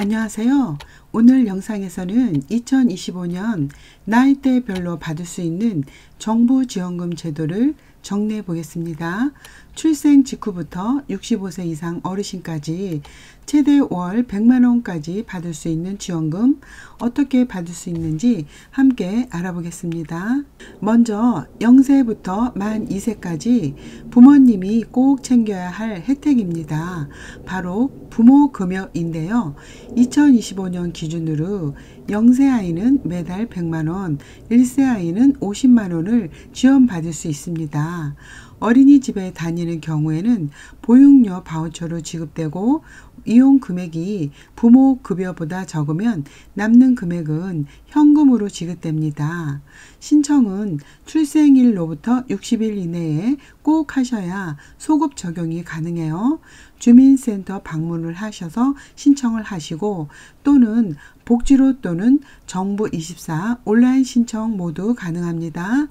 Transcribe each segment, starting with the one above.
안녕하세요. 오늘 영상에서는 2025년 나이대별로 받을 수 있는 정부 지원금 제도를 정리해 보겠습니다. 출생 직후부터 65세 이상 어르신까지 최대 월 100만원까지 받을 수 있는 지원금 어떻게 받을 수 있는지 함께 알아보겠습니다. 먼저 0세부터 만 2세까지 부모님이 꼭 챙겨야 할 혜택입니다. 바로 부모금여인데요. 2025년 기준으로 0세 아이는 매달 100만원, 1세 아이는 50만원을 지원받을 수 있습니다. 어린이집에 다니는 경우에는 보육료 바우처로 지급되고 이용 금액이 부모 급여보다 적으면 남는 금액은 현금으로 지급됩니다. 신청은 출생일로부터 60일 이내에 꼭 하셔야 소급 적용이 가능해요. 주민센터 방문을 하셔서 신청을 하시고 또는 복지로 또는 정부24 온라인 신청 모두 가능합니다.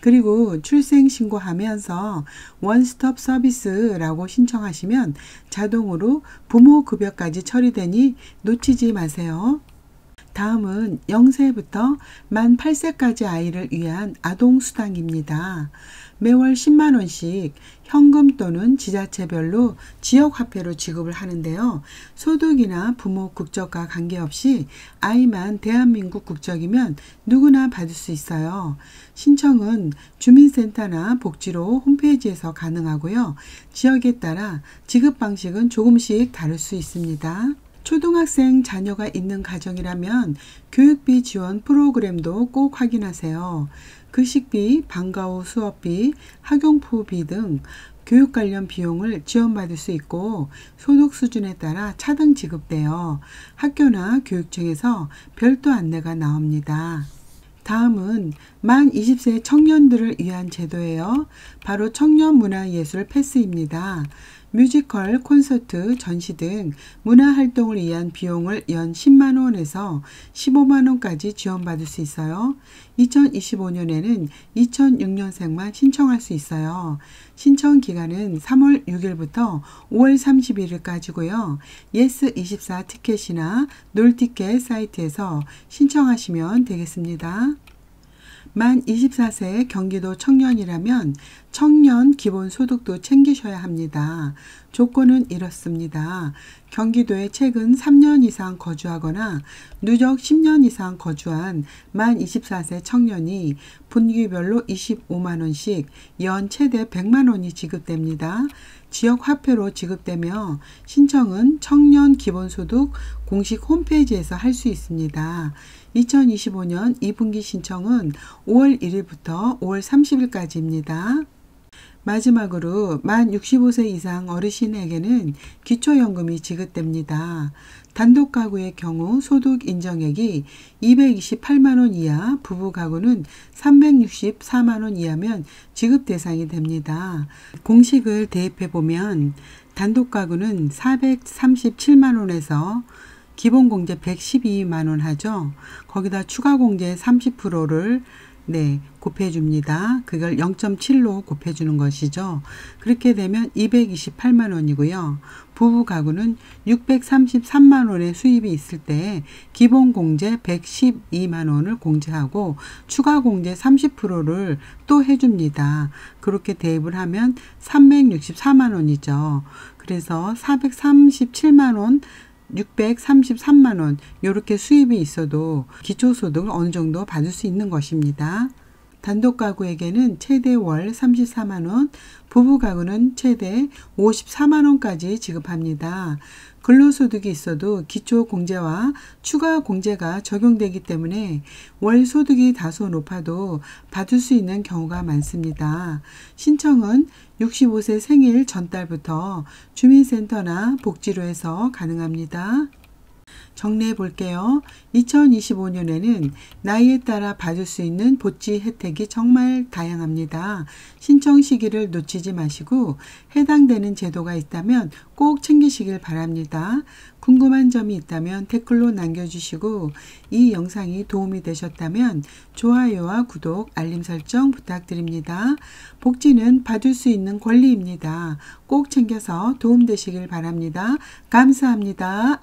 그리고 출생신고하면서 원스톱 서비스라고 신청하시면 자동으로 부모급여까지 처리되니 놓치지 마세요. 다음은 0세부터 만 8세까지 아이를 위한 아동수당입니다. 매월 10만원씩 현금 또는 지자체별로 지역화폐로 지급을 하는데요. 소득이나 부모 국적과 관계없이 아이만 대한민국 국적이면 누구나 받을 수 있어요. 신청은 주민센터나 복지로 홈페이지에서 가능하고요. 지역에 따라 지급 방식은 조금씩 다를 수 있습니다. 초등학생 자녀가 있는 가정이라면 교육비 지원 프로그램도 꼭 확인하세요. 급식비, 방과 후 수업비, 학용품비 등 교육 관련 비용을 지원받을 수 있고 소득 수준에 따라 차등 지급돼요. 학교나 교육청에서 별도 안내가 나옵니다. 다음은 만 20세 청년들을 위한 제도예요. 바로 청년문화예술 패스입니다. 뮤지컬, 콘서트, 전시 등 문화활동을 위한 비용을 연 10만원에서 15만원까지 지원받을 수 있어요. 2025년에는 2006년생만 신청할 수 있어요. 신청 기간은 3월 6일부터 5월 31일까지고요. 예스24 티켓이나 놀티켓 사이트에서 신청하시면 되겠습니다. 만 24세 경기도 청년이라면 청년 기본소득도 챙기셔야 합니다. 조건은 이렇습니다. 경기도에 최근 3년 이상 거주하거나 누적 10년 이상 거주한 만 24세 청년이 분기별로 25만원씩 연 최대 100만원이 지급됩니다. 지역 화폐로 지급되며 신청은 청년 기본소득 공식 홈페이지에서 할 수 있습니다. 2025년 2분기 신청은 5월 1일부터 5월 30일까지입니다. 마지막으로 만 65세 이상 어르신에게는 기초연금이 지급됩니다. 단독 가구의 경우 소득 인정액이 228만원 이하, 부부 가구는 364만원 이하면 지급 대상이 됩니다. 공식을 대입해 보면 단독 가구는 437만원에서 기본공제 112만원 하죠. 거기다 추가공제 30%를 곱해줍니다. 그걸 0.7로 곱해주는 것이죠. 그렇게 되면 228만원이고요. 부부 가구는 633만원의 수입이 있을 때 기본공제 112만원을 공제하고 추가공제 30%를 또 해줍니다. 그렇게 대입을 하면 364만원이죠. 그래서 437만원 633만원 이렇게 수입이 있어도 기초소득을 어느 정도 받을 수 있는 것입니다. 단독 가구에게는 최대 월 34만원, 부부 가구는 최대 54만원까지 지급합니다. 근로소득이 있어도 기초공제와 추가공제가 적용되기 때문에 월 소득이 다소 높아도 받을 수 있는 경우가 많습니다. 신청은 65세 생일 전달부터 주민센터나 복지로에서 가능합니다. 정리해 볼게요. 2025년에는 나이에 따라 받을 수 있는 복지 혜택이 정말 다양합니다. 신청 시기를 놓치지 마시고 해당되는 제도가 있다면 꼭 챙기시길 바랍니다. 궁금한 점이 있다면 댓글로 남겨주시고 이 영상이 도움이 되셨다면 좋아요와 구독, 알림 설정 부탁드립니다. 복지는 받을 수 있는 권리입니다. 꼭 챙겨서 도움되시길 바랍니다. 감사합니다.